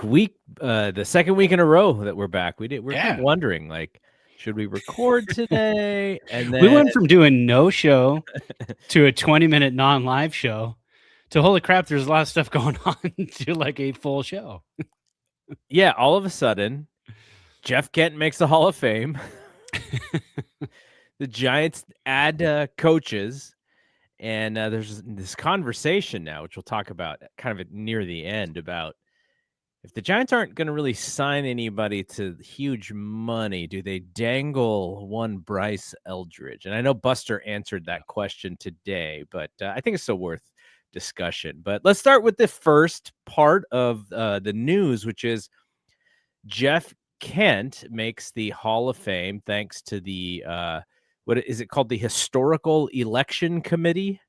the second week in a row that we're back. We're kind of Yeah. wondering, like, should we record today? And We then went from doing no show to a 20-minute non-live show to holy crap, there's a lot of stuff going on to like a full show. yeah, all of a sudden, Jeff Kent makes the Hall of Fame. The Giants add coaches, and there's this conversation now, which we'll talk about kind of near the end, about if the Giants aren't going to really sign anybody to huge money, do they dangle one Bryce Eldridge? And I know Buster answered that question today, but I think it's still worth discussion. But let's start with the first part of the news, which is Jeff Kent makes the Hall of Fame thanks to the what is it called? The Historical Election Committee.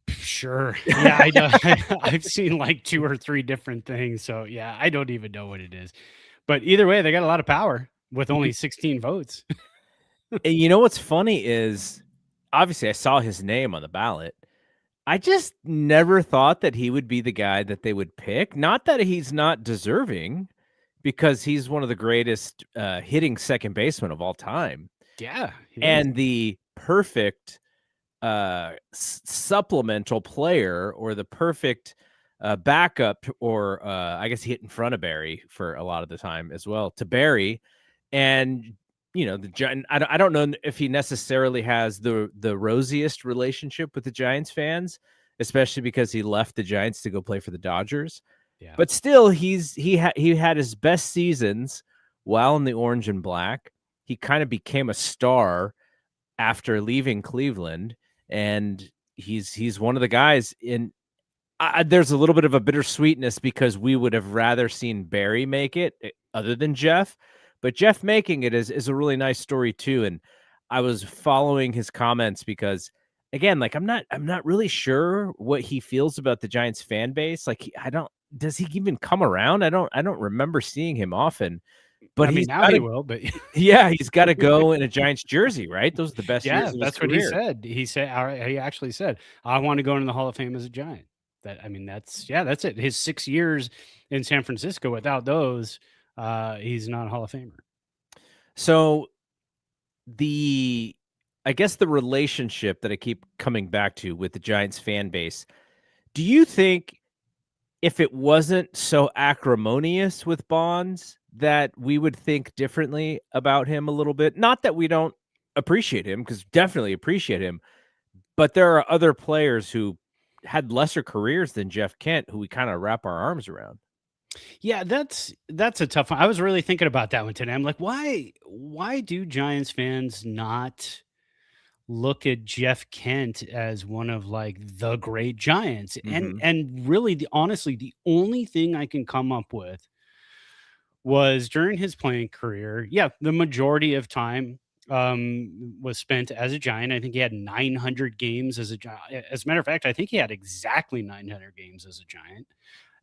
Sure. Yeah, I know. I've seen like 2 or 3 different things. So yeah, I don't even know what it is. But either way, they got a lot of power with only 16 votes. And you know what's funny is, obviously I saw his name on the ballot. I just never thought that he would be the guy that they would pick. Not that he's not deserving, because he's one of the greatest hitting second basemen of all time. Yeah. And the perfect supplemental player, or the perfect backup, or I guess he hit in front of Barry for a lot of the time as well, to Barry. And you know, I don't know if he necessarily has the rosiest relationship with the Giants fans, especially because he left the Giants to go play for the Dodgers. Yeah. But still, he had his best seasons while in the orange and black. He kind of became a star after leaving Cleveland, and he's one of the guys in. There's a little bit of a bittersweetness because we would have rather seen Barry make it other than Jeff, but Jeff making it is a really nice story too. And I was following his comments because, again, like I'm not really sure what he feels about the Giants fan base. Like does he even come around? I don't remember seeing him often. But I mean, now he will, but yeah, he's got to go in a Giants jersey, right? Those are the best years of his that's what career. he said. He actually said, I want to go into the Hall of Fame as a Giant. That's it. His 6 years in San Francisco, without those, he's not a Hall of Famer. So I guess the relationship that I keep coming back to with the Giants fan base, do you think if it wasn't so acrimonious with Bonds that we would think differently about him a little bit? Not that we don't appreciate him, because definitely appreciate him, but there are other players who had lesser careers than Jeff Kent who we kind of wrap our arms around. Yeah, that's a tough one. I was really thinking about that one today. I'm like, why do Giants fans not look at Jeff Kent as one of like the great Giants? And really, honestly, the only thing I can come up with was during his playing career. Yeah, the majority of time was spent as a Giant. I think he had 900 games as a Giant. As a matter of fact, I think he had exactly 900 games as a Giant,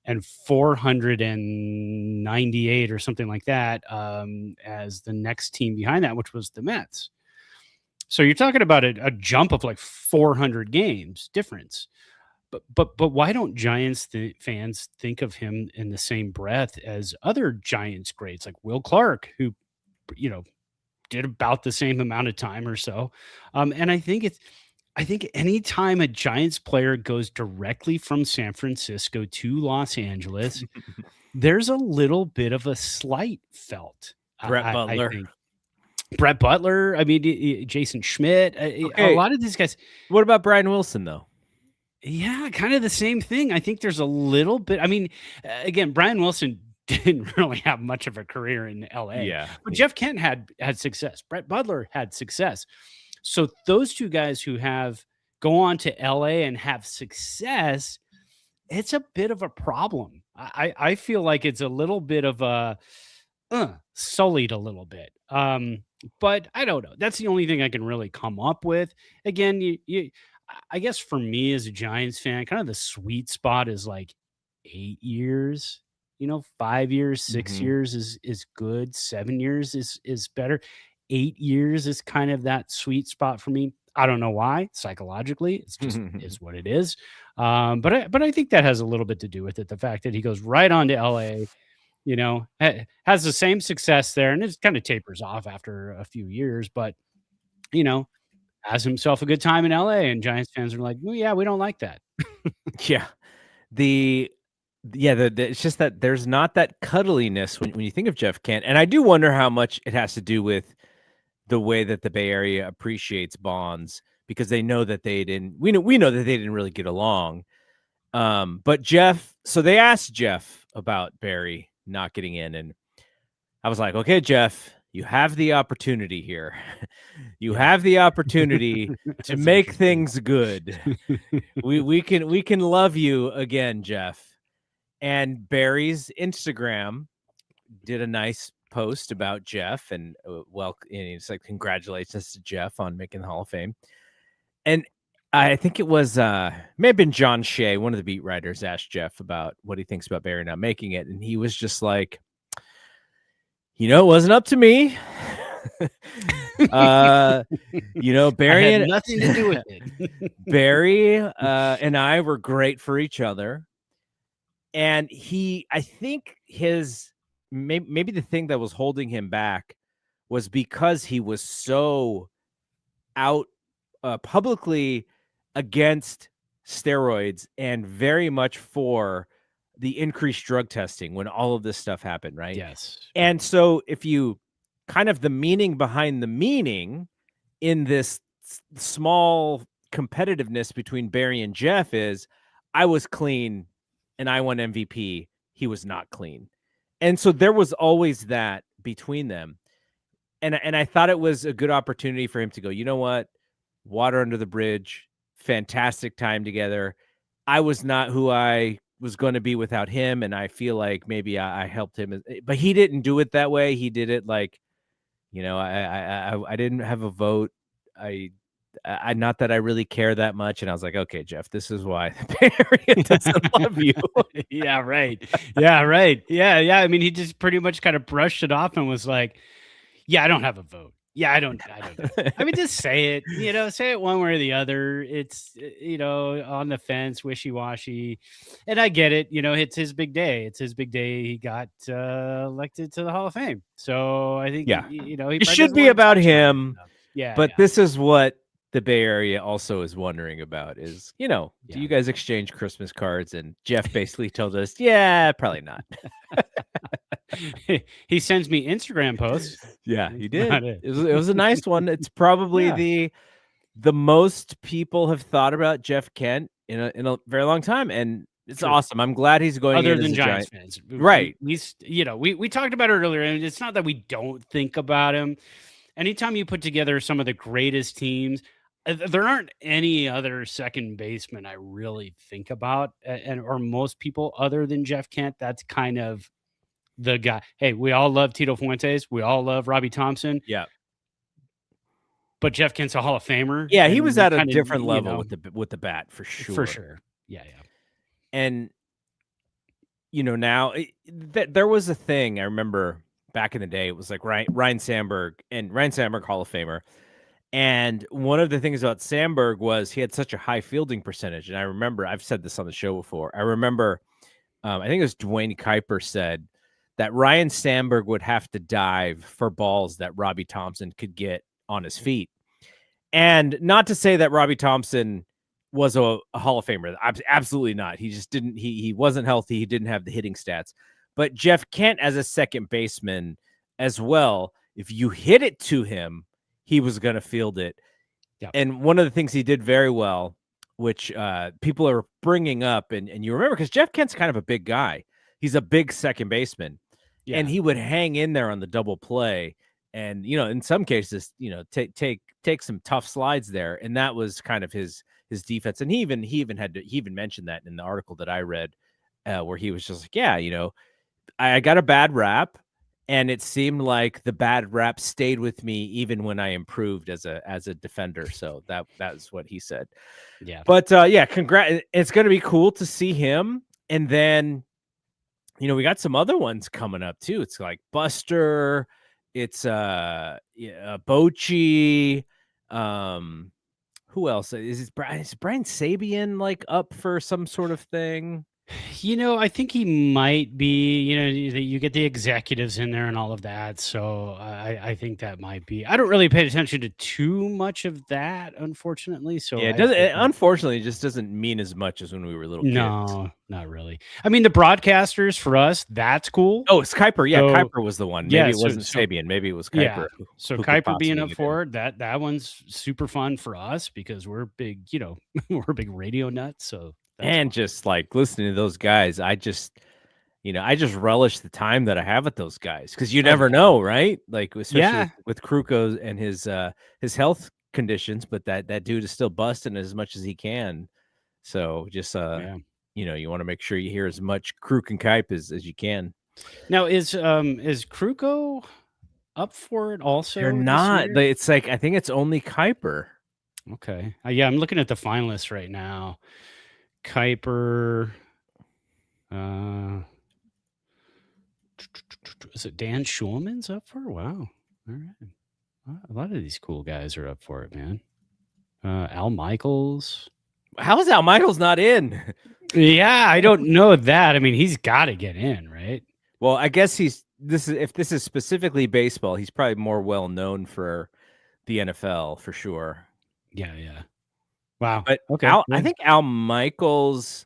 and 498 or something like that as the next team behind that, which was the Mets. So you're talking about a jump of like 400 games difference. But why don't Giants fans think of him in the same breath as other Giants greats like Will Clark, who, did about the same amount of time or so? And I think anytime a Giants player goes directly from San Francisco to Los Angeles, there's a little bit of a slight felt. Brett Butler. I think. Brett Butler. I mean, Jason Schmidt. A lot of these guys. What about Brian Wilson, though? Yeah, kind of the same thing. I think there's a little bit. I mean, again, Brian Wilson didn't really have much of a career in LA. Yeah. But Jeff Kent had success. Brett Butler had success. So those two guys who go on to LA and have success, it's a bit of a problem. I feel like it's a little bit of a sullied a little bit. But I don't know. That's the only thing I can really come up with. Again, I guess for me as a Giants fan, kind of the sweet spot is like 8 years. 5 years, 6 years is good. 7 years is better. 8 years is kind of that sweet spot for me. I don't know why. Psychologically, it's just is what it is. But I think that has a little bit to do with it. The fact that he goes right on to LA, Has the same success there, and it kind of tapers off after a few years, but you know, has himself a good time in LA, and Giants fans are like, "Well, yeah, we don't like that." Yeah. The yeah, it's just that there's not that cuddliness when you think of Jeff Kent, and I do wonder how much it has to do with the way that the Bay Area appreciates Bonds because they know that they didn't. We know that they didn't really get along. But Jeff, so they asked Jeff about Barry not getting in, and I was like, okay, Jeff, you have the opportunity here. You Yeah. have the opportunity to That's make interesting. things good. We can love you again, Jeff. And Barry's Instagram did a nice post about Jeff and and it's like congratulations to Jeff on making the Hall of Fame. And I think it was may have been John Shea, one of the beat writers, asked Jeff about what he thinks about Barry not making it, and he was just like, it wasn't up to me. I Barry had and nothing to do with it. Barry and I were great for each other. And I think maybe the thing that was holding him back was because he was so out publicly against steroids and very much for the increased drug testing when all of this stuff happened, right? Yes. And so if you kind of the meaning behind the meaning in this small competitiveness between Barry and Jeff is I was clean and I won MVP. He was not clean. And so there was always that between them. And I thought it was a good opportunity for him to go, you know what? Water under the bridge, fantastic time together. I was not who I was going to be without him. And I feel like maybe I helped him, but he didn't do it that way. He did it like, I didn't have a vote. I not that I really care that much. And I was like, okay, Jeff, this is why the Bay Area doesn't love you. Yeah, right. Yeah, right. Yeah, yeah. I mean, he just pretty much kind of brushed it off and was like, "Yeah, I don't have a vote. Yeah, I don't know. I mean, just say it, say it one way or the other. It's, on the fence, wishy-washy. And I get it, it's his big day. It's his big day. He got elected to the Hall of Fame. So I think, Yeah. he It probably should doesn't be want to about touch on it him. enough. Yeah, But yeah, this is what the Bay Area also is wondering about is, do yeah. you guys exchange Christmas cards? And Jeff basically told us, yeah, probably not. He sends me Instagram posts. Yeah, That's he did. about it. It was a nice one. It's probably Yeah. the most people have thought about Jeff Kent in a very long time. And it's True. awesome. I'm glad he's going Other in as than a Giants Giant. fans. Right. At least, we talked about it earlier, and it's not that we don't think about him. Anytime you put together some of the greatest teams, there aren't any other second baseman I really think about, or most people other than Jeff Kent. That's kind of the guy. Hey, we all love Tito Fuentes. We all love Robbie Thompson, Yeah. but Jeff Kent's a Hall of Famer, Yeah, he and was we at a kind of, different level with the bat for for sure. sure. Yeah, yeah. And now there was a thing I remember back in the day. It was like Ryan Sandberg Hall of Famer. And one of the things about Sandberg was he had such a high fielding percentage. And I remember I've said this on the show before. I remember I think it was Dwayne Kuiper said that Ryan Sandberg would have to dive for balls that Robbie Thompson could get on his feet. And not to say that Robbie Thompson was a Hall of Famer. Absolutely not. He just didn't. He wasn't healthy. He didn't have the hitting stats. But Jeff Kent as a second baseman as well, if you hit it to him, he was going to field it. Yep. And one of the things he did very well, which people are bringing up, and you remember, because Jeff Kent's kind of a big guy. He's a big second baseman. Yeah. And he would hang in there on the double play. And, in some cases, take some tough slides there. And that was kind of his defense. And he even mentioned that in the article that I read, where he was just like, yeah, I got a bad rap, and it seemed like the bad rap stayed with me even when I improved as a defender. So that's what he said. Yeah. But yeah, congrats. It's going to be cool to see him. And then, we got some other ones coming up too. It's like Buster. It's Bochy. Who else is Brian Sabian like up for some sort of thing? I think he might be. You get the executives in there and all of that, so I think that might be. I don't really pay attention to too much of that, unfortunately. So Yeah, it I, doesn't. I Unfortunately, it just doesn't mean as much as when we were little kids. no, not really. I mean, the broadcasters for us, that's cool. Oh, it's Kuiper. Yeah, So Kuiper was the one. Maybe yeah, it so wasn't so Sabian. Maybe it was yeah, Kuiper so who could Kuiper being possibly up get in. for it, that one's super fun for us because we're big. We're big radio nuts. So that's And fun. just like listening to those guys, I just relish the time that I have with those guys because you Oh never yeah, know, right? Like especially yeah, with Kruko and his health conditions, but that dude is still busting as much as he can. So just yeah. you want to make sure you hear as much Kruk and Kipe as you can. Now is Kruko up for it They're also this not. year? It's like I think it's only Kuiper. Okay. Yeah, I'm looking at the finalists right now. Kuiper, uh, is it Dan Schulman's up for it? Wow. All right. A lot of these cool guys are up for it, man. Al Michaels. How is Al Michaels not in? Yeah, I don't know that. I mean, he's got to get in, right? Well, I guess if this is specifically baseball, he's probably more well known for the NFL for sure. Yeah, yeah. Wow. But Okay. I Yeah. think Al Michaels,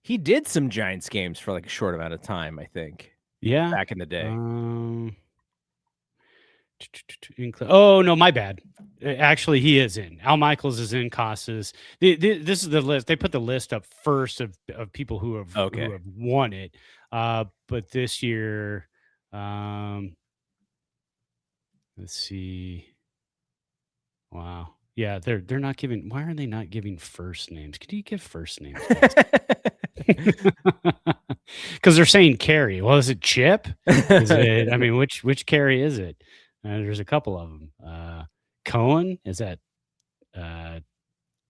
he did some Giants games for like a short amount of time, I think, Yeah. back in the day. Oh no, my bad. Actually, he is in. Al Michaels is in. Costas. This is the list. They put the list up first of people who have Okay. won it. But this year, let's see. Wow. Yeah, they're not giving. Why are they not giving first names? Could you give first names? Because they're saying Carey. Well, is it Chip? Is it? I mean, which Carey is it? There's a couple of them. Cohen, is that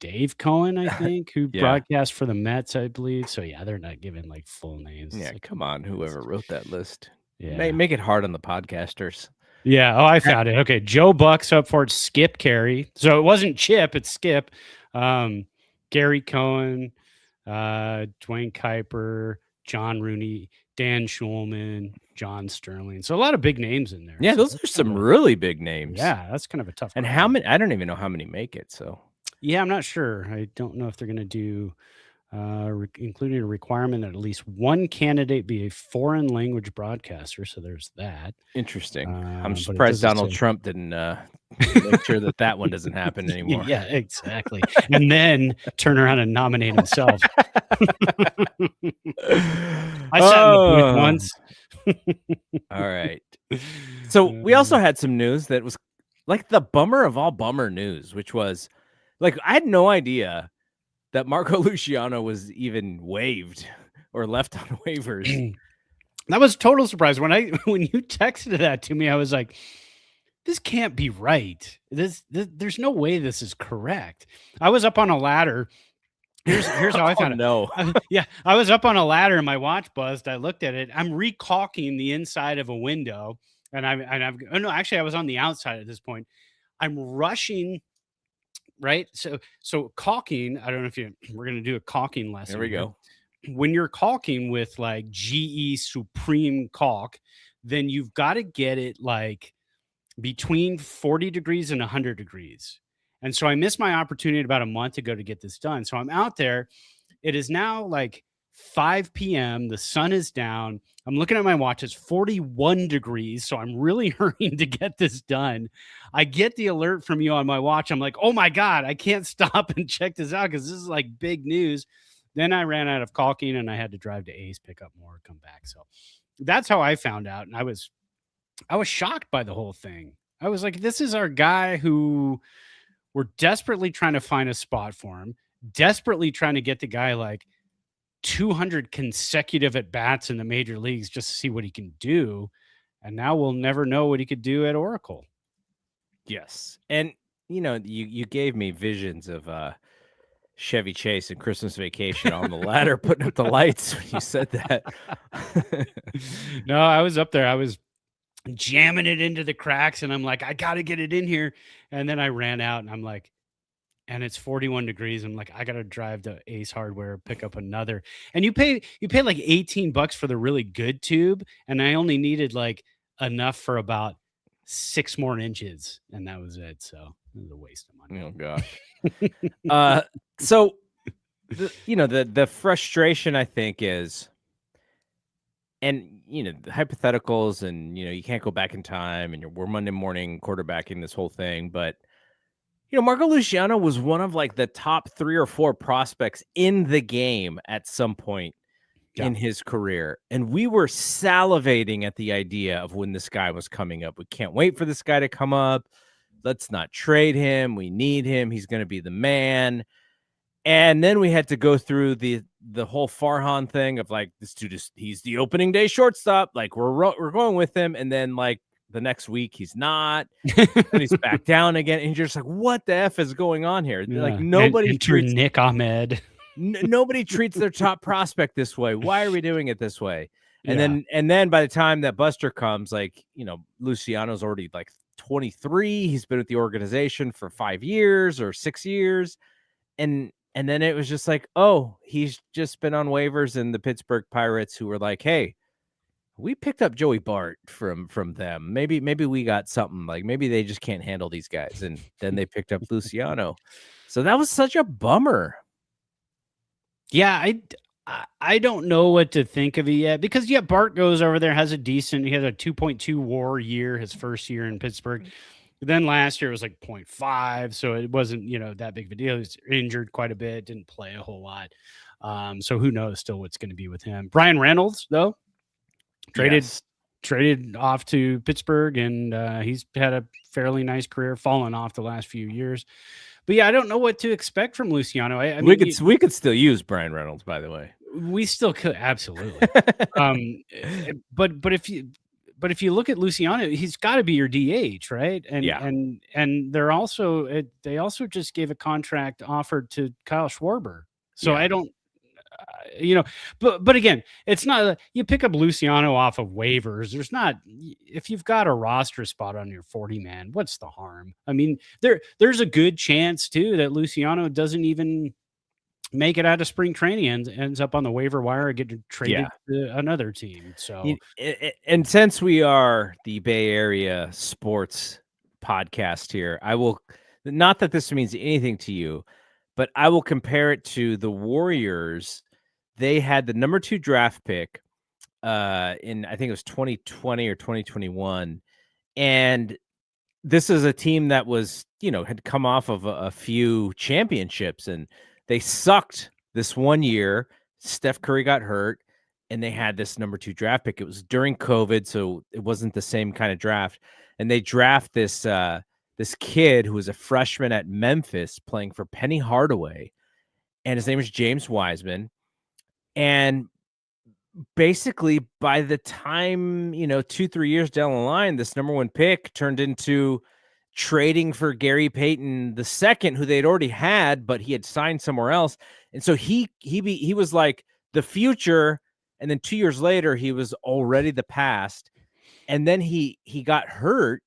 Dave Cohen? I think who Yeah. broadcast for the Mets, I believe. So yeah, they're not giving like full names. It's Yeah, like, come on, whoever wrote that list. yeah, Make it hard on the podcasters. yeah. Oh, I found it. Okay, Joe Buck's up for it. Skip Carey. So it wasn't Chip. It's Skip. Gary Cohen, Dwayne Kuiper, John Rooney, Dan Schulman, John Sterling. So a lot of big names in there. Yeah, So those that's are some kind of really big names. yeah, that's kind of a tough And crowd. how many? I don't even know how many make it. So Yeah, I'm not sure. I don't know if they're going to do, including a requirement that at least one candidate be a foreign language broadcaster. So there's that. interesting. I'm But it surprised doesn't Donald say. Trump didn't make sure that one doesn't happen anymore. Yeah, exactly. And then turn around and nominate himself. I sat in the booth once. All right. So we also had some news that was like the bummer of all bummer news, which was like I had no idea that Marco Luciano was even waived or left on waivers. That was a total surprise when when you texted that to me. I was like, "This can't be right. There's no way this is correct." I was up on a ladder. Here's how I found it. No. Yeah, I was up on a ladder and my watch buzzed. I looked at it. I'm recaulking the inside of a window, and I've oh no, actually I was on the outside at this point. I'm rushing, right? So caulking. I don't know if we're gonna do a caulking lesson. There we here. go. When you're caulking with like GE Supreme caulk, then you've got to get it like between 40 degrees and 100 degrees. And so I missed my opportunity about a month ago to get this done. So I'm out there. It is now like 5 p.m. The sun is down. I'm looking at my watch. It's 41 degrees. So I'm really hurrying to get this done. I get the alert from you on my watch. I'm like, oh my God, I can't stop and check this out because this is like big news. Then I ran out of caulking and I had to drive to Ace, pick up more, come back. So that's how I found out. And I was shocked by the whole thing. I was like, this is our guy who we're desperately trying to find a spot for him, desperately trying to get the guy like 200 consecutive at bats in the major leagues just to see what he can do. And now we'll never know what he could do at Oracle. Yes. And you gave me visions of Chevy Chase and Christmas Vacation on the ladder putting up the lights when you said that. No, I was up there. I was jamming it into the cracks and I'm like, I got to get it in here. And then I ran out and I'm like, and it's 41 degrees. I'm like, I gotta drive to Ace Hardware, pick up another. And you pay like $18 for the really good tube, and I only needed like enough for about 6 more inches, and that was it. So it was a waste of money. Oh gosh. So the frustration I think is, and the hypotheticals, and you can't go back in time, and we're Monday morning quarterbacking this whole thing, but Marco Luciano was one of like the top 3 or 4 prospects in the game at some point Yeah. in his career. And we were salivating at the idea of when this guy was coming up. We can't wait for this guy to come up. Let's not trade him. We need him. He's going to be the man. And then we had to go through the whole Farhan thing of like, this dude he's the opening day shortstop. Like we're going with him. And then like the next week he's not, and he's back down again. And you're just like, what the F is going on here? Yeah. Like nobody treats Nick Ahmed. Nobody treats their top prospect this way. Why are we doing it this way? And Yeah. then by the time that Buster comes, like, Luciano's already like 23. He's been with the organization for 5 years or 6 years. And then it was just like, oh, he's just been on waivers, and the Pittsburgh Pirates, who were like, hey, we picked up Joey Bart from them. Maybe we got something, like maybe they just can't handle these guys. And then they picked up Luciano. So that was such a bummer. Yeah, I don't know what to think of it yet, because Bart goes over there, he has a 2.2 WAR year, his first year in Pittsburgh. Then last year it was like 0.5, so it wasn't that big of a deal. He was injured quite a bit, didn't play a whole lot. So who knows still what's going to be with him. Brian Reynolds, though, traded off to Pittsburgh, and he's had a fairly nice career, fallen off the last few years. But yeah, I don't know what to expect from Luciano. I mean, we could still use Brian Reynolds, by the way. We still could, absolutely. But if you look at Luciano, he's got to be your DH, right? And they also just gave a contract offered to Kyle Schwarber. So I don't, but again, it's not, you pick up Luciano off of waivers. There's not, if you've got a roster spot on your 40 man, what's the harm? I mean, there's a good chance too that Luciano doesn't even make it out of spring training and ends up on the waiver wire or get traded to another team. So, and since we are the Bay Area sports podcast here, I will, not that this means anything to you, but I will compare it to the Warriors. They had the number 2 draft pick in, I think it was 2020 or 2021. And this is a team that was, had come off of a few championships, and they sucked this one year. Steph Curry got hurt, and they had this number 2 draft pick. It was during COVID, so it wasn't the same kind of draft. And they draft this kid who was a freshman at Memphis playing for Penny Hardaway, and his name is James Wiseman. And basically, by the time, 2-3 years down the line, this number 1 pick turned into trading for Gary Payton II, who they'd already had, but he had signed somewhere else. And so he was like the future. And then 2 years later, he was already the past. And then he got hurt,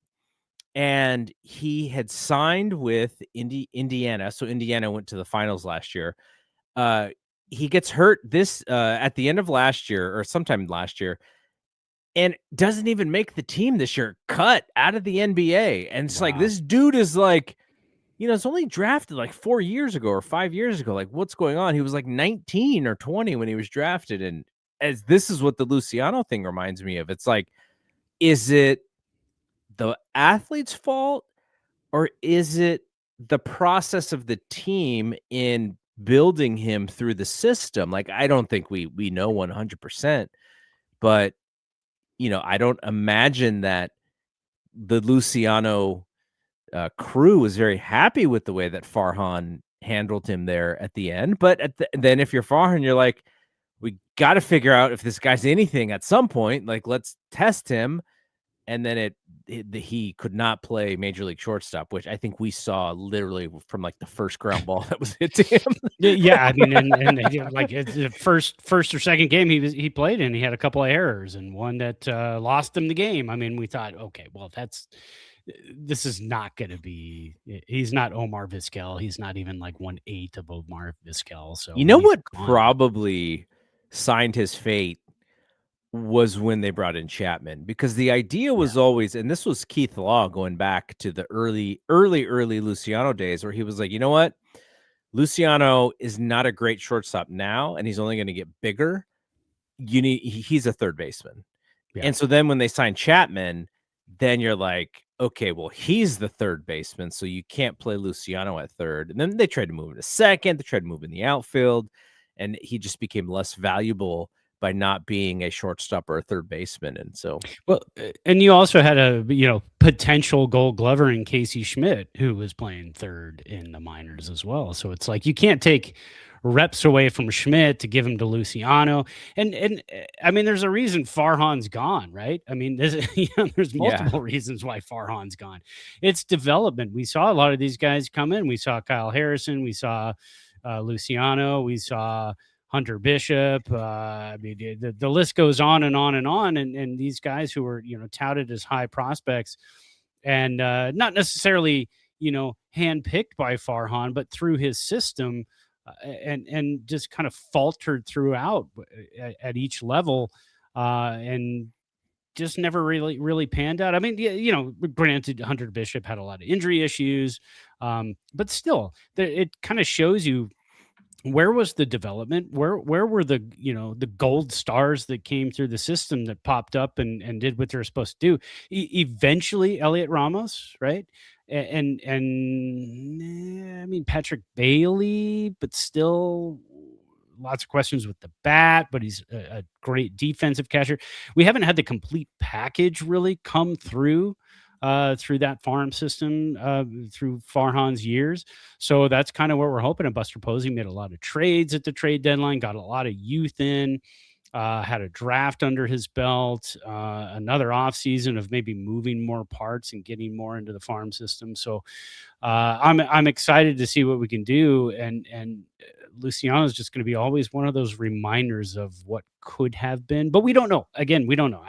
and he had signed with Indiana. So Indiana went to the finals last year. He gets hurt at the end of last year, or sometime last year, and doesn't even make the team this year, cut out of the NBA. And it's like, this dude is like, it's only drafted like 4 years ago or 5 years ago. Like, what's going on? He was like 19 or 20 when he was drafted. And as this is what the Luciano thing reminds me of. It's like, is it the athlete's fault, or is it the process of the team in building him through the system? Like, I don't think we know 100%, but I don't imagine that the Luciano crew was very happy with the way that Farhan handled him there at the end. But then if you're Farhan, you're like, we got to figure out if this guy's anything at some point. Like, let's test him. And then he could not play major league shortstop, which I think we saw literally from like the first ground ball that was hit to him. Yeah, I mean, and like the first or second game he played in, he had a couple of errors, and one that lost him the game. I mean, we thought, okay, well, this is not going to be. He's not Omar Vizquel. He's not even like 1/8 of Omar Vizquel. So You know he's what gone. probably signed his fate was when they brought in Chapman, because the idea Yeah. was always, and this was Keith Law going back to the early Luciano days, where he was like, you know what? Luciano is not a great shortstop now, and he's only going to get bigger. He's a third baseman. Yeah. And so then when they signed Chapman, then you're like, okay, well, he's the third baseman, so you can't play Luciano at third. And then they tried to move him to second, they tried to move in the outfield, and he just became less valuable by not being a shortstop or a third baseman. And so, Well, and you also had a potential Gold Glover in Casey Schmidt, who was playing third in the minors as well. So it's like you can't take reps away from Schmidt to give him to Luciano. And I mean, there's a reason Farhan's gone, right? I mean, there's there's yeah, multiple reasons why Farhan's gone. It's development. We saw a lot of these guys come in. We saw Kyle Harrison. We saw Luciano. We saw Hunter Bishop. I mean, the list goes on and on and on. And these guys who were, touted as high prospects and not necessarily, handpicked by Farhan, but through his system and just kind of faltered throughout at each level and just never really panned out. I mean, granted, Hunter Bishop had a lot of injury issues, but still, it kind of shows you where was the development, where were the the gold stars that came through the system that popped up and did what they're supposed to do. Eventually Elliot Ramos, right? I mean Patrick Bailey, but still lots of questions with the bat, but he's a great defensive catcher. We haven't had the complete package really come through through that farm system, through Farhan's years. So that's kind of what we're hoping. And Buster Posey made a lot of trades at the trade deadline, got a lot of youth in, had a draft under his belt, another offseason of maybe moving more parts and getting more into the farm system. So I'm excited to see what we can do. And Luciano is just going to be always one of those reminders of what could have been, but we don't know. Again, we don't know.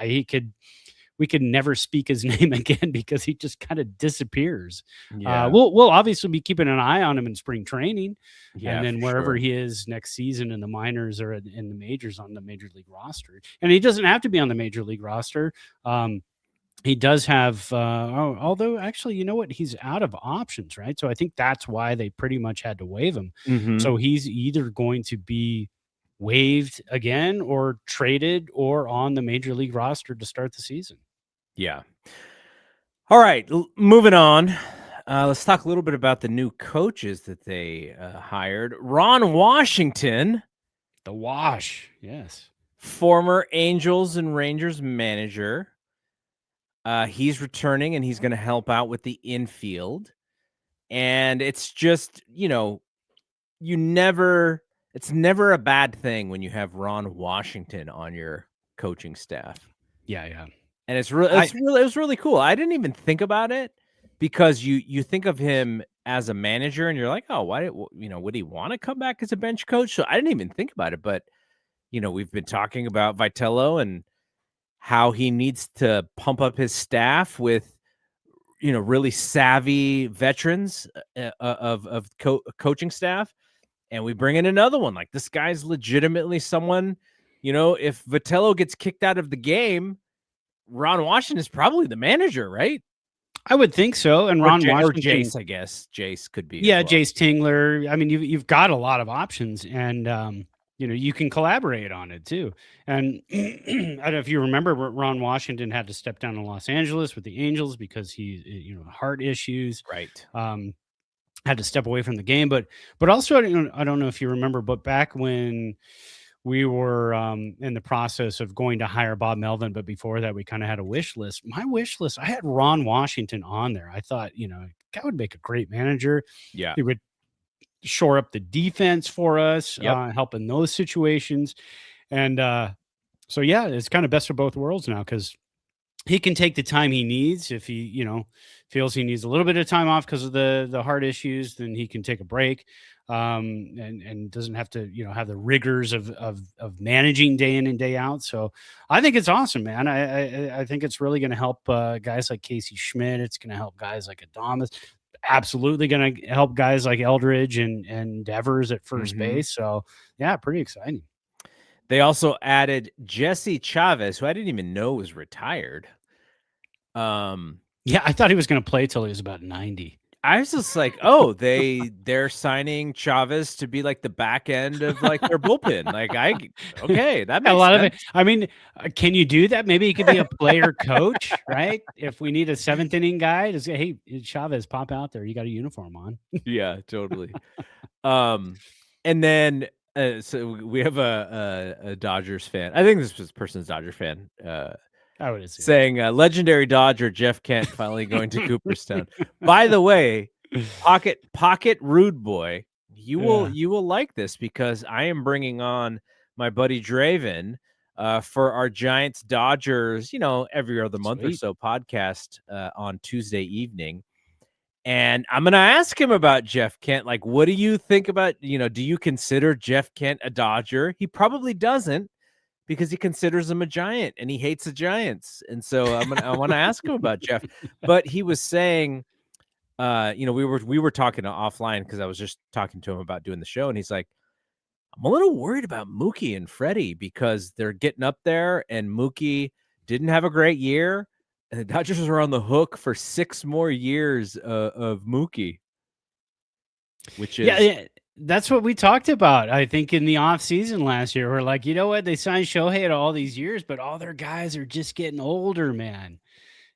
We could never speak his name again because he just kind of disappears. yeah, We'll obviously be keeping an eye on him in spring training, yeah, and then for wherever sure. he is next season in the minors or in the majors on the major league roster. And he doesn't have to be on the major league roster. He does have, although actually, you know what? He's out of options, right? So I think that's why they pretty much had to waive him. Mhm. So he's either going to be waived again or traded or on the major league roster to start the season. Yeah. All right, moving on. Let's talk a little bit about the new coaches that they hired. Ron Washington, The wash, yes. former Angels and Rangers manager. He's returning and he's going to help out with the infield. And it's just, it's never a bad thing when you have Ron Washington on your coaching staff. Yeah. And it was really cool. I didn't even think about it because you think of him as a manager and you're like, oh, would he want to come back as a bench coach? So I didn't even think about it, but we've been talking about Vitello and how he needs to pump up his staff with really savvy veterans of coaching staff, and we bring in another one. Like, this guy's legitimately someone, if Vitello gets kicked out of the game, Ron Washington is probably the manager, right? I would think so. And Or Ron or Washington, Jace, I guess. Jace could be as yeah, well. Jace Tingler. I mean, you've got a lot of options, and you can collaborate on it too. And I don't know if you remember, Ron Washington had to step down to Los Angeles with the Angels because he, heart issues. Right. Had to step away from the game, but also I don't know if you remember, but back when we were in the process of going to hire Bob Melvin, but before that, we kind of had a wish list. My wish list, I had Ron Washington on there. I thought, that would make a great manager. Yeah. He would shore up the defense for us, Yep. help in those situations. And so, yeah, it's kind of best of both worlds now because he can take the time he needs. If he, feels he needs a little bit of time off because of the heart issues, then he can take a break, and doesn't have to, have the rigors of managing day in and day out. So I think it's awesome, man. I think it's really going to help guys like Casey Schmidt. It's going to help guys like Adamas. Absolutely going to help guys like Eldridge and Devers at first base. So yeah, pretty exciting. They also added Jesse Chavez, who I didn't even know was retired. Yeah, I thought he was going to play till he was about 90. I was just like, oh, they're signing Chavez to be like the back end of like their bullpen. Like, okay, that makes a lot sense. of it. I mean, can you do that? Maybe he could be a player coach, right? If we need a 7th inning guy to say, hey, Chavez, pop out there. You got a uniform on. Yeah, totally. And then so we have a Dodgers fan. I think this person's Dodger fan. I would assume. Saying legendary Dodger Jeff Kent finally going to Cooperstown. By the way, Pocket Rude Boy, you will like this because I am bringing on my buddy Draven for our Giants Dodgers, every other month or so podcast on Tuesday evening. And I'm going to ask him about Jeff Kent. Like, what do you think about, do you consider Jeff Kent a Dodger? He probably doesn't, because he considers him a Giant and he hates the Giants. And so I want to ask him about Jeff. But he was saying, we were talking offline because I was just talking to him about doing the show, and he's like, I'm a little worried about Mookie and Freddie because they're getting up there, and Mookie didn't have a great year, and the Dodgers are on the hook for 6 more years of Mookie, which is yeah. That's what we talked about, I think, in the offseason last year. We're like, you know what? They signed Shohei at all these years, but all their guys are just getting older, man.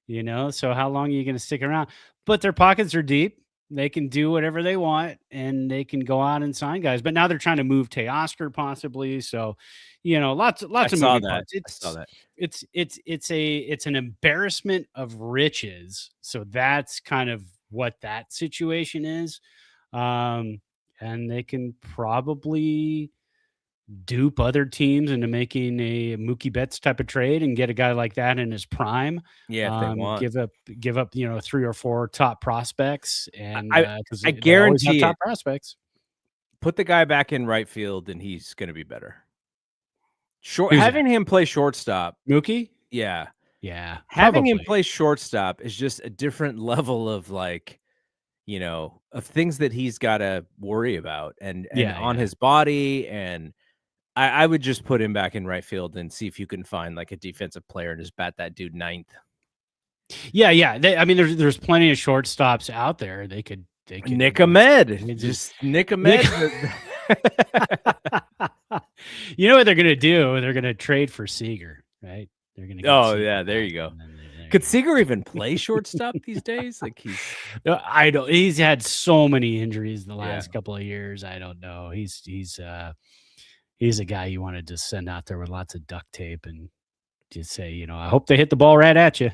So how long are you going to stick around? But their pockets are deep. They can do whatever they want, and they can go out and sign guys. But now they're trying to move Teoscar possibly. So, lots of moving parts. I saw that. It's an embarrassment of riches. So that's kind of what that situation is. And they can probably dupe other teams into making a Mookie Betts type of trade and get a guy like that in his prime. Yeah, if they want. Give up 3 or 4 top prospects, and I guarantee top prospects. Put the guy back in right field, and he's going to be better. Having him play shortstop, Mookie. Yeah. Having him play shortstop is just a different level of like, of things that he's got to worry about and on his body. And I would just put him back in right field and see if you can find like a defensive player and just bat that dude 9th. Yeah. There's plenty of shortstops out there. They could Nick Ahmed. Just Nick Ahmed. You know what they're going to do? They're going to trade for Seager, right? They're going to. Oh, yeah. There you go. Could Seager even play shortstop these days? Like he's had so many injuries in the last couple of years. I don't know. He's a guy you want to just send out there with lots of duct tape and just say, I hope they hit the ball right at you.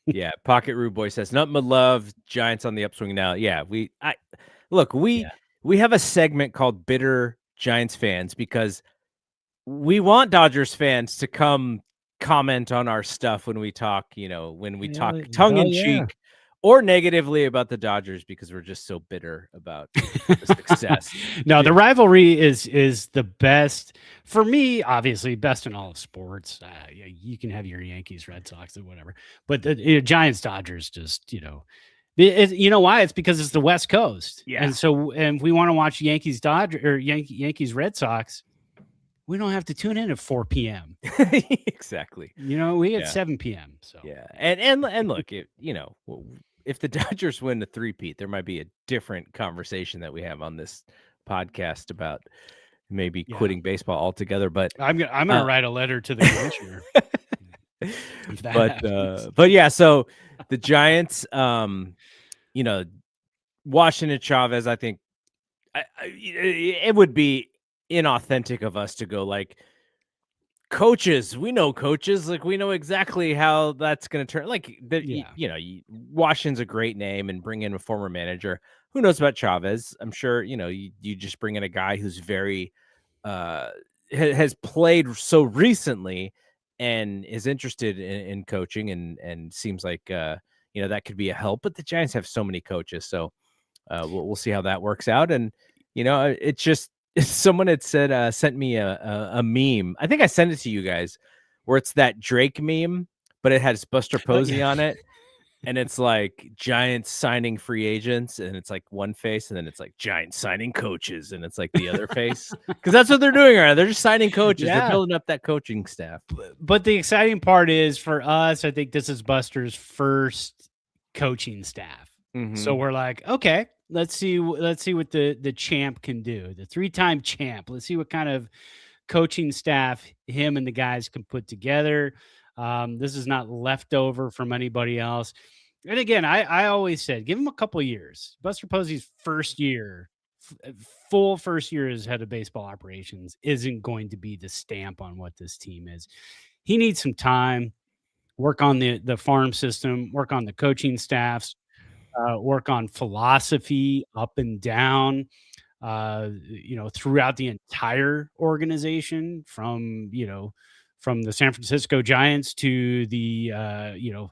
Yeah. Pocket Rude Boy says, nothing but love. Giants on the upswing now. Yeah. We have a segment called Bitter Giants Fans because we want Dodgers fans to come comment on our stuff when we talk, talk tongue in cheek or negatively about the Dodgers because we're just so bitter about the success. No, the rivalry is the best for me, obviously best in all of sports. You can have your Yankees, Red Sox, or whatever, but the Giants, Dodgers, just you know why? It's because it's the West Coast, and so if we want to watch Yankees, Dodgers, or Yankees, Red Sox, we don't have to tune in at 4 p.m. Exactly. We get 7 p.m. So and look, if the Dodgers win the three-peat, there might be a different conversation that we have on this podcast about maybe quitting baseball altogether. But I'm gonna write a letter to the commissioner. But yeah, so the Giants, Washington Chavez, I think it would be inauthentic of us to go like, coaches, we know coaches, like we know exactly how that's going to turn. Like Washington's a great name, and bring in a former manager. Who knows about Chavez? I'm sure you just bring in a guy who's very has played so recently and is interested in coaching, and seems like that could be a help. But the Giants have so many coaches, so we'll see how that works out. And it's just someone had said sent me a meme. I think I sent it to you guys, where it's that Drake meme, but it has Buster Oh, Posey yeah. on it. And it's like Giants signing free agents, and it's like one face, and then it's like Giants signing coaches, and it's like the other face. Because that's what they're doing right now. They're just signing coaches. They're Yeah. building up that coaching staff. But the exciting part is for us, I think this is Buster's first coaching staff. So Mhm. we're like, okay, let's see what the champ can do. The 3-time champ. Let's see what kind of coaching staff him and the guys can put together. This is not leftover from anybody else. And again, I always said, give him a couple years. Buster Posey's first year, full first year as head of baseball operations, isn't going to be the stamp on what this team is. He needs some time, work on the farm system, work on the coaching staffs, work on philosophy up and down, throughout the entire organization, from the San Francisco Giants to the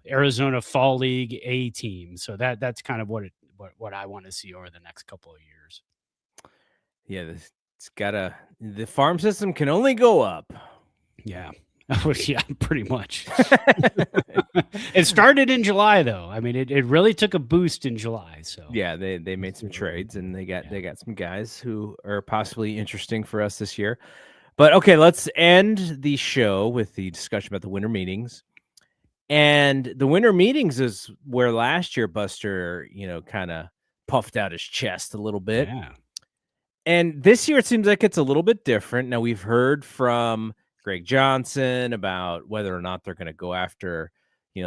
Arizona Fall League A team. So that's kind of what I want to see over the next couple of years. Yeah, the farm system can only go up. Yeah. Yeah, pretty much. It started in July, though. I mean, it really took a boost in July. So Yeah, they made some trades, and they got some guys who are possibly interesting for us this year. But okay, let's end the show with the discussion about the winter meetings. And the winter meetings is where last year Buster, kind of puffed out his chest a little bit. yeah, And this year it seems like it's a little bit different. Now we've heard from Greg Johnson about whether or not they're going to go after,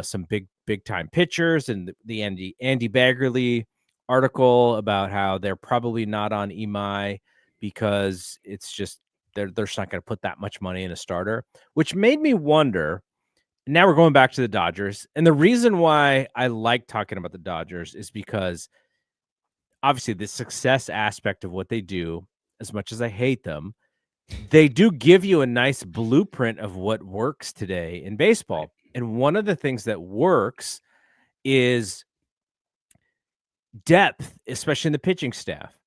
some big time pitchers, and the Andy Baggerly article about how they're probably not on Imai because it's just they're just not going to put that much money in a starter, which made me wonder. Now we're going back to the Dodgers, and the reason why I like talking about the Dodgers is because obviously the success aspect of what they do, as much as I hate them, they do give you a nice blueprint of what works today in baseball. right. And one of the things that works is depth, especially in the pitching staff.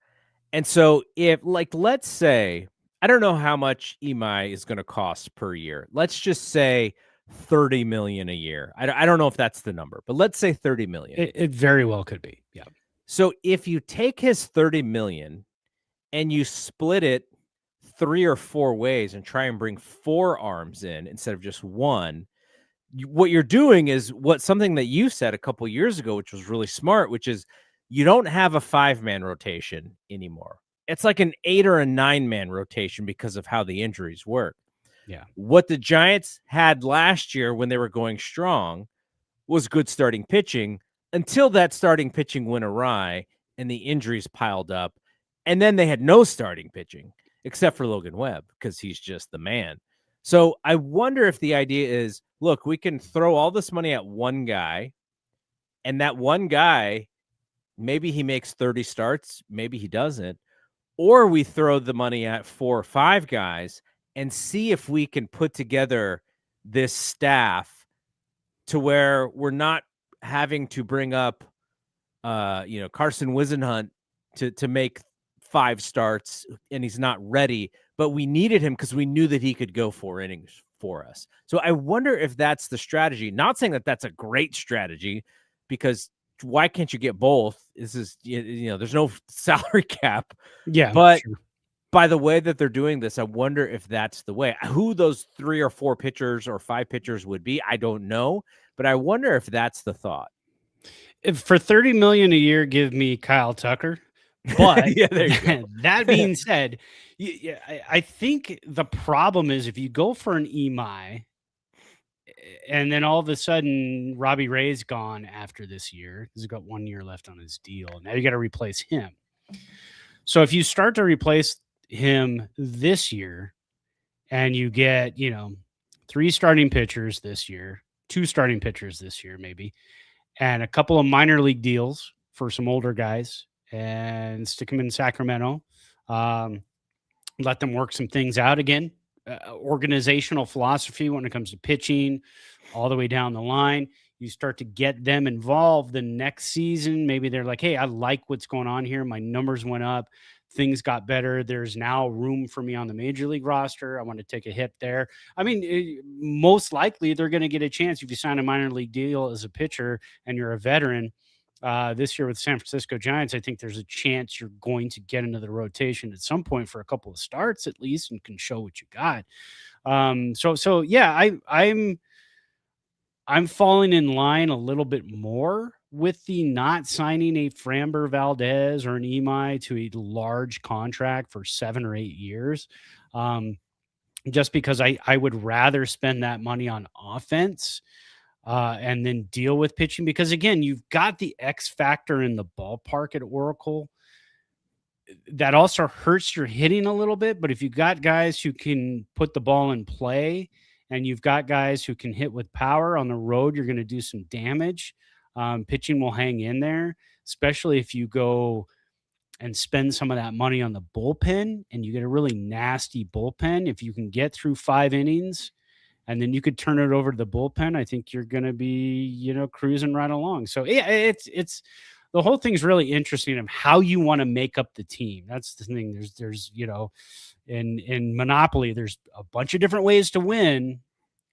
And so if, like, let's say, I don't know how much Imai is going to cost per year. Let's just say 30 million a year. I don't know if that's the number, but let's say 30 million. It very well could be. Yeah. So if you take his 30 million and you split it 3 or 4 ways and try and bring 4 arms in instead of just 1, what you're doing is something that you said a couple years ago, which was really smart, which is you don't have a 5-man rotation anymore. It's like an 8 or a 9-man rotation because of how the injuries work. Yeah. What the Giants had last year when they were going strong was good starting pitching until that starting pitching went awry and the injuries piled up. And then they had no starting pitching except for Logan Webb because he's just the man. So I wonder if the idea is, look, we can throw all this money at one guy, and that one guy, maybe he makes 30 starts, maybe he doesn't, or we throw the money at 4 or 5 guys and see if we can put together this staff to where we're not having to bring up, Carson Wisenhunt to make 5 starts, and he's not ready, but we needed him because we knew that he could go 4 innings for us. So I wonder if that's the strategy. Not saying that that's a great strategy, because why can't you get both? This is, there's no salary cap, Yeah. but Sure. by the way that they're doing this, I wonder if that's the way. Who those 3 or 4 pitchers or 5 pitchers would be, I don't know, but I wonder if that's the thought. If for 30 million a year, give me Kyle Tucker. But Yeah, there you go. that being said, I think the problem is if you go for an Imai, and then all of a sudden Robbie Ray's gone after this year. He's got 1 year left on his deal. Now you got to replace him. So if you start to replace him this year and you get, 3 starting pitchers this year, 2 starting pitchers this year, maybe, and a couple of minor league deals for some older guys and stick them in Sacramento. Let them work some things out again organizational philosophy when it comes to pitching all the way down the line. You start to get them involved the next season. Maybe they're like, hey, I like what's going on here. My numbers went up. Things got better. There's now room for me on the major league roster. I want to take a hit there. I mean, most likely they're going to get a chance if you sign a minor league deal as a pitcher and you're a veteran. This year with San Francisco Giants, I think there's a chance you're going to get into the rotation at some point for a couple of starts at least, and can show what you got. So yeah, I'm falling in line a little bit more with the not signing a Framber Valdez or an Imai to a large contract for 7 or 8 years. Just because I would rather spend that money on offense and then deal with pitching, because again, you've got the X factor in the ballpark at Oracle. That also hurts your hitting a little bit, but if you've got guys who can put the ball in play and you've got guys who can hit with power on the road, you're going to do some damage. Pitching will hang in there, especially if you go and spend some of that money on the bullpen and you get a really nasty bullpen. If you can get through 5 innings and then you could turn it over to the bullpen, I think you're going to be, cruising right along. So yeah, it's the whole thing's really interesting of how you want to make up the team. That's the thing. There's in Monopoly, there's a bunch of different ways to win.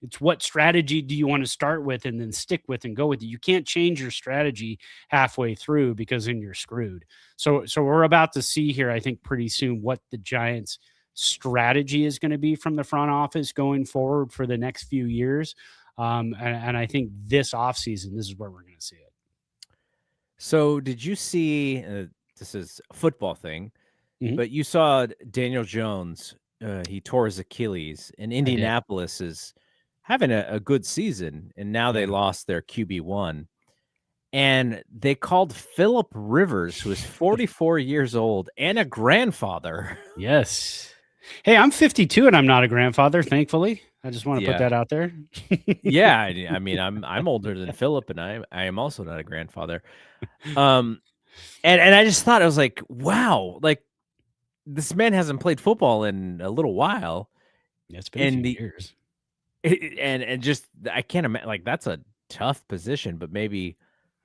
It's what strategy do you want to start with and then stick with and go with it. You can't change your strategy halfway through, because then you're screwed. So we're about to see here, I think, pretty soon what the Giants' strategy is going to be from the front office going forward for the next few years. And I think this offseason, this is where we're going to see it. So did you see, this is a football thing, but you saw Daniel Jones, he tore his Achilles, and Indianapolis is having a good season, and now they lost their QB1. And they called Phillip Rivers, who is 44 years old and a grandfather. Yes. Hey, I'm 52 and I'm not a grandfather, thankfully. I just want to put that out there. Yeah, I mean, I'm older than Phillip, and I am also not a grandfather. And I just thought, I was like, wow, like this man hasn't played football in a little while. Yeah, it's been a few years. And just, I can't imagine, like, that's a tough position, but maybe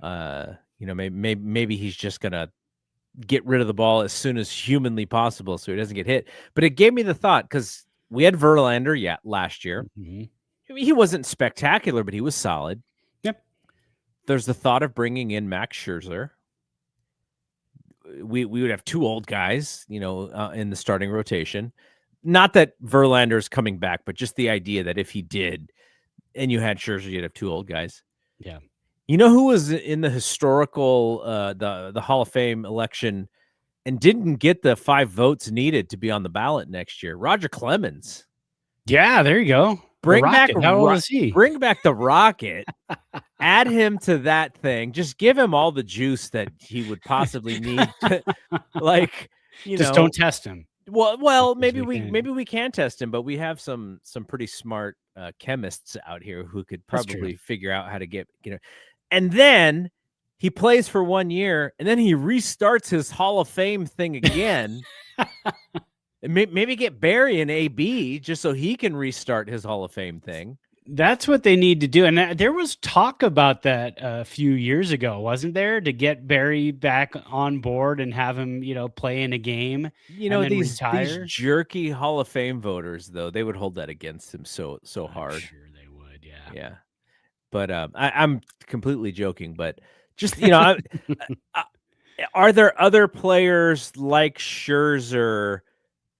maybe he's just gonna get rid of the ball as soon as humanly possible so he doesn't get hit. But it gave me the thought, because we had Verlander last year. I mean, he wasn't spectacular, but he was solid. Yep. There's the thought of bringing in Max Scherzer. We would have 2 old guys, in the starting rotation. Not that Verlander's coming back, but just the idea that if he did, and you had Scherzer, you'd have 2 old guys. Yeah. You know who was in the historical, the Hall of Fame election and didn't get the 5 votes needed to be on the ballot next year? Roger Clemens. Yeah, there you go. Bring back How old is he? Bring back the Rocket. Add him to that thing. Just give him all the juice that he would possibly need. Don't test him. Well, maybe we can test him, but we have some pretty smart chemists out here who could probably figure out how to get. And then he plays for 1 year, and then he restarts his Hall of Fame thing again. And maybe get Barry in AB just so he can restart his Hall of Fame thing. That's what they need to do. And there was talk about that a few years ago, wasn't there? To get Barry back on board and have him, play in a game. These jerky Hall of Fame voters, though, they would hold that against him so hard. I'm sure they would, yeah. Yeah. But I'm completely joking. But just, are there other players like Scherzer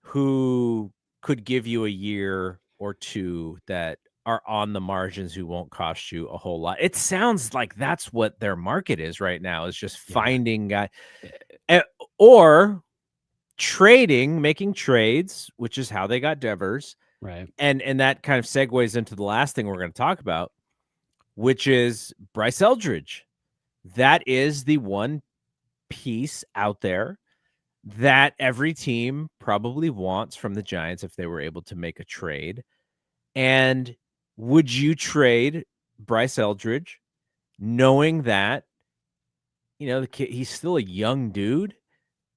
who could give you a year or 2 that are on the margins, who won't cost you a whole lot? It sounds like that's what their market is right now, is just finding guys or trading, making trades, which is how they got Devers. Right. And that kind of segues into the last thing we're going to talk about, which is Bryce Eldridge. That is the one piece out there that every team probably wants from the Giants if they were able to make a trade. And would you trade Bryce Eldridge knowing that, he's still a young dude,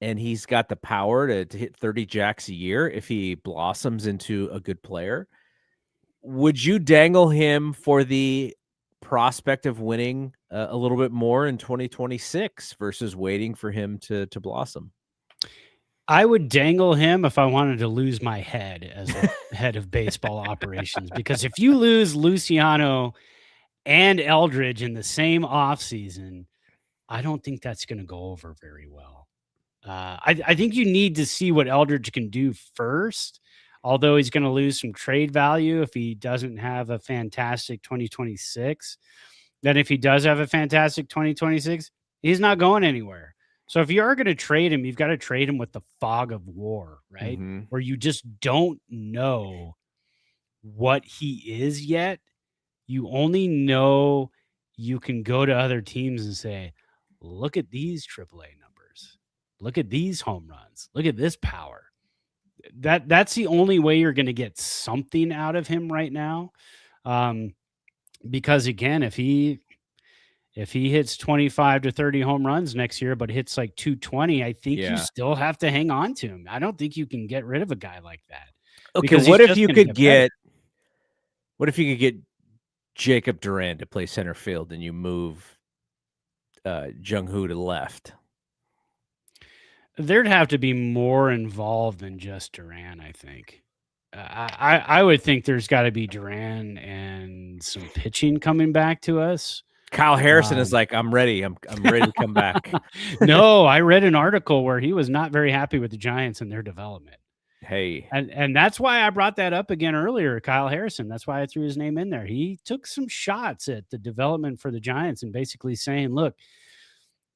and he's got the power to hit 30 jacks a year if he blossoms into a good player. Would you dangle him for the prospect of winning a little bit more in 2026 versus waiting for him to blossom? I would dangle him if I wanted to lose my head as a head of baseball operations, because if you lose Luciano and Eldridge in the same offseason, I don't think that's going to go over very well. I think you need to see what Eldridge can do first, although he's going to lose some trade value if he doesn't have a fantastic 2026. Then if he does have a fantastic 2026, he's not going anywhere. So if you are going to trade him, you've got to trade him with the fog of war, right? Mm-hmm. Where you just don't know what he is yet. You only know you can go to other teams and say, look at these AAA numbers. Look at these home runs. Look at this power. That's the only way you're going to get something out of him right now. Because again, if he hits 25 to 30 home runs next year, but hits like 220, I think you still have to hang on to him. I don't think you can get rid of a guy like that. Okay, what if you could get Jacob Duran to play center field and you move Jung-Hoo to left? There'd have to be more involved than just Duran, I think. I would think there's got to be Duran and some pitching coming back to us. Kyle Harrison is like, I'm ready. I'm ready to come back. No, I read an article where he was not very happy with the Giants and their development. Hey. And that's why I brought that up again earlier, Kyle Harrison. That's why I threw his name in there. He took some shots at the development for the Giants and basically saying, look,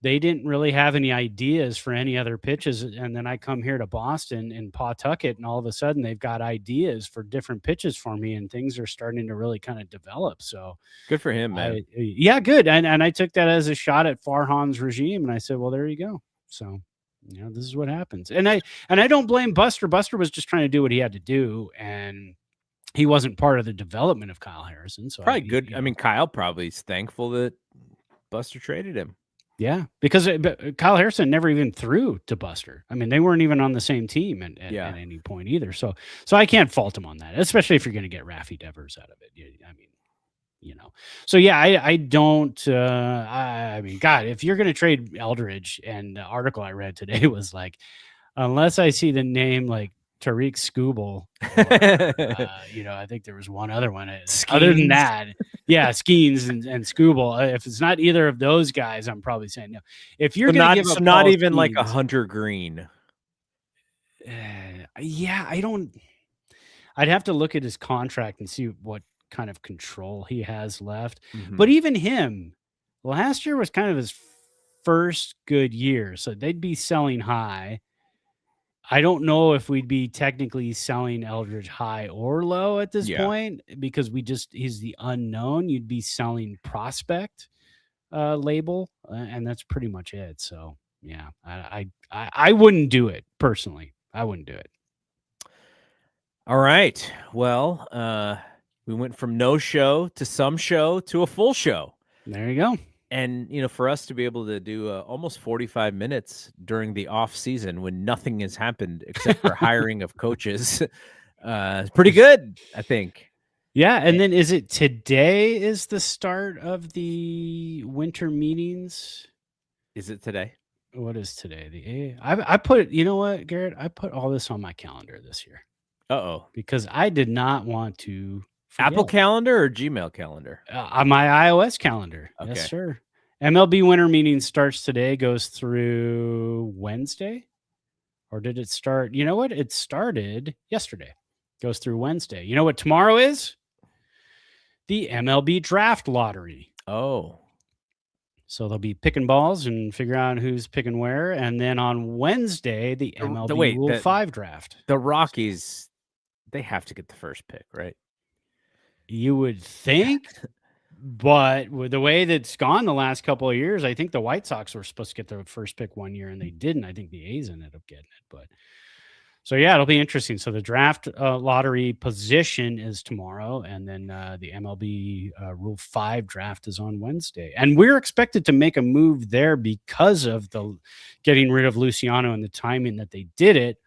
they didn't really have any ideas for any other pitches. And then I come here to Boston and Pawtucket, and all of a sudden they've got ideas for different pitches for me, and things are starting to really kind of develop. So good for him, man. Yeah, good. And I took that as a shot at Farhan's regime. And I said, well, there you go. So, this is what happens. And I don't blame Buster. Buster was just trying to do what he had to do. And he wasn't part of the development of Kyle Harrison. So probably good. I mean, Kyle probably is thankful that Buster traded him. Yeah, because Kyle Harrison never even threw to Buster. I mean, they weren't even on the same team at any point either. So I can't fault him on that, especially if you're going to get Raffy Devers out of it. I mean, So yeah, I don't. I mean, God, if you're going to trade Eldridge, and the article I read today was like, unless I see the name like Tariq Skubal, I think there was one other one. Other than that, Skeens and Skubal. If it's not either of those guys, I'm probably saying no. If you're going to give up, not even Skeens, like a Hunter Green. I don't. I'd have to look at his contract and see what kind of control he has left. Mm-hmm. But even him, last year was kind of his first good year, so they'd be selling high. I don't know if we'd be technically selling Eldridge high or low at this point, because he's the unknown. You'd be selling prospect label, and that's pretty much it. So yeah, I wouldn't do it personally. I wouldn't do it. All right. Well, we went from no show to some show to a full show. There you go. And, for us to be able to do almost 45 minutes during the off season when nothing has happened except for hiring of coaches, is pretty good, I think. Yeah. And then is it today is the start of the winter meetings? Is it today? What is today? I put, you know what, Garrett? I put all this on my calendar this year. Uh-oh. Because I did not want to forget. Apple calendar or Gmail calendar? On my iOS calendar. Okay. Yes, sir. MLB winter meeting starts today, goes through Wednesday. Or did it start? You know what? It started yesterday. Goes through Wednesday. You know what tomorrow is? The MLB draft lottery. Oh. So they'll be picking balls and figure out who's picking where. And then on Wednesday, the MLB Rule 5 draft. The Rockies, they have to get the first pick, right? You would think, but with the way that's gone the last couple of years, I think the White Sox were supposed to get the first pick one year and they didn't. I think the A's ended up getting it, but So yeah, it'll be interesting. So the draft lottery position is tomorrow, and then the MLB Rule 5 draft is on Wednesday. And we're expected to make a move there because of the getting rid of Luciano and the timing that they did it.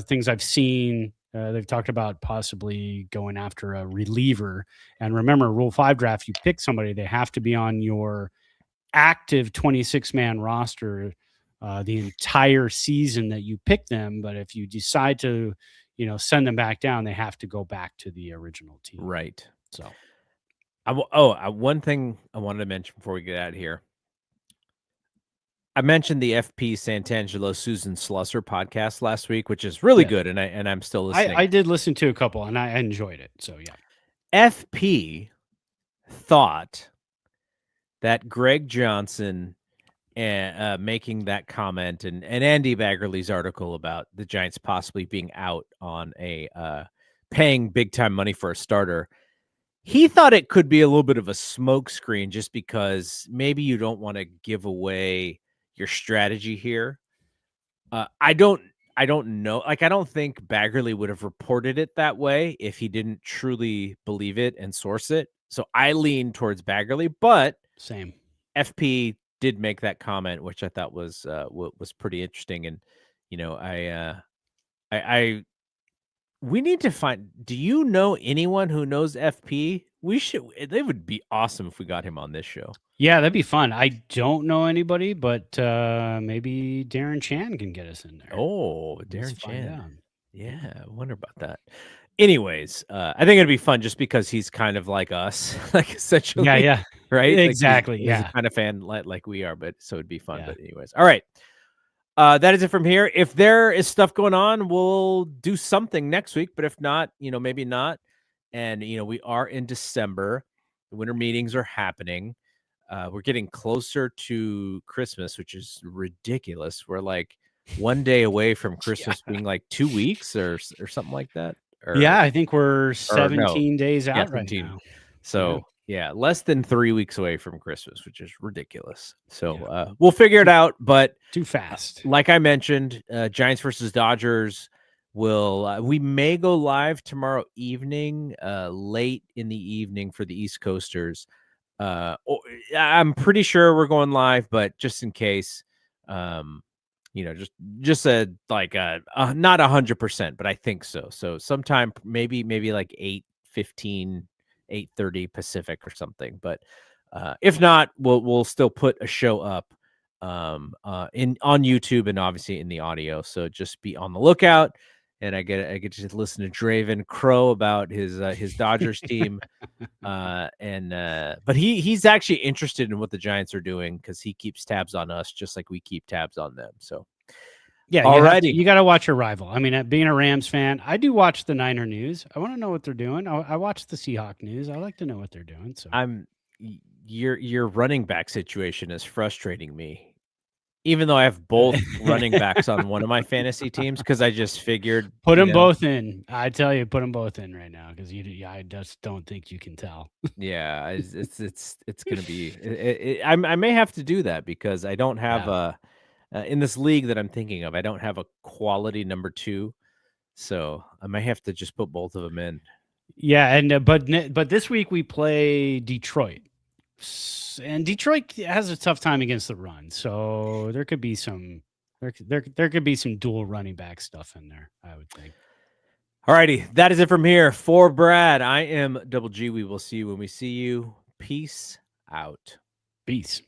Things I've seen, they've talked about possibly going after a reliever. And remember, Rule 5 draft, you pick somebody, they have to be on your active 26-man roster the entire season that you pick them. But if you decide to, send them back down, they have to go back to the original team. Right. So, one thing I wanted to mention before we get out of here. I mentioned the FP Santangelo Susan Slusser podcast last week, which is really good, and I'm still listening. I did listen to a couple, and I enjoyed it. So yeah, FP thought that Greg Johnson making that comment and Andy Baggerly's article about the Giants possibly being out on a paying big time money for a starter. He thought it could be a little bit of a smokescreen just because maybe you don't want to give away your strategy here. I don't know. Like, I don't think Baggerly would have reported it that way if he didn't truly believe it and source it. So I lean towards Baggerly, but same. FP did make that comment, which I thought was pretty interesting. And, we need to find, do you know anyone who knows FP? They would be awesome if we got him on this show. Yeah, that'd be fun. I don't know anybody, but maybe Darren Chan can get us in there. Oh, Darren Chan. Yeah, I wonder about that. Anyways, I think it'd be fun just because he's kind of like us, like essentially. Yeah. Right? Exactly. Like he's a kind of fan like we are, but so it'd be fun. Yeah. But anyways, all right. That is it from here. If there is stuff going on, we'll do something next week. But if not, maybe not. And, we are in December. The winter meetings are happening. We're getting closer to Christmas, which is ridiculous. We're like one day away from Christmas being like 2 weeks or something like that. I think we're 17 days out right now. So less than 3 weeks away from Christmas, which is ridiculous. So we'll figure it out, but too fast. Like I mentioned, Giants versus Dodgers we may go live tomorrow evening, late in the evening for the East Coasters. I'm pretty sure we're going live, but just in case, just not 100%, but I think so. So sometime maybe like 8:15, 8:30 Pacific or something. But if not, we'll still put a show up on YouTube and obviously in the audio. So just be on the lookout. And I get to listen to Draven crow about his Dodgers team, but he's actually interested in what the Giants are doing because he keeps tabs on us just like we keep tabs on them. So you got to watch your rival. I mean, being a Rams fan, I do watch the Niner news. I want to know what they're doing. I watch the Seahawk news. I like to know what they're doing. So your running back situation is frustrating me. Even though I have both running backs on one of my fantasy teams, because I just figured put them both in. I tell you, put them both in right now because I just don't think you can tell. Yeah, it's gonna be. I may have to do that because I don't have in this league that I'm thinking of. I don't have a quality number 2, so I may have to just put both of them in. Yeah, and but this week we play Detroit. And Detroit has a tough time against the run, so there could be some there could be some dual running back stuff in there, I would think. All righty, that is it from here. For Brad, I am Double G. We will see you when we see you. Peace out. Peace.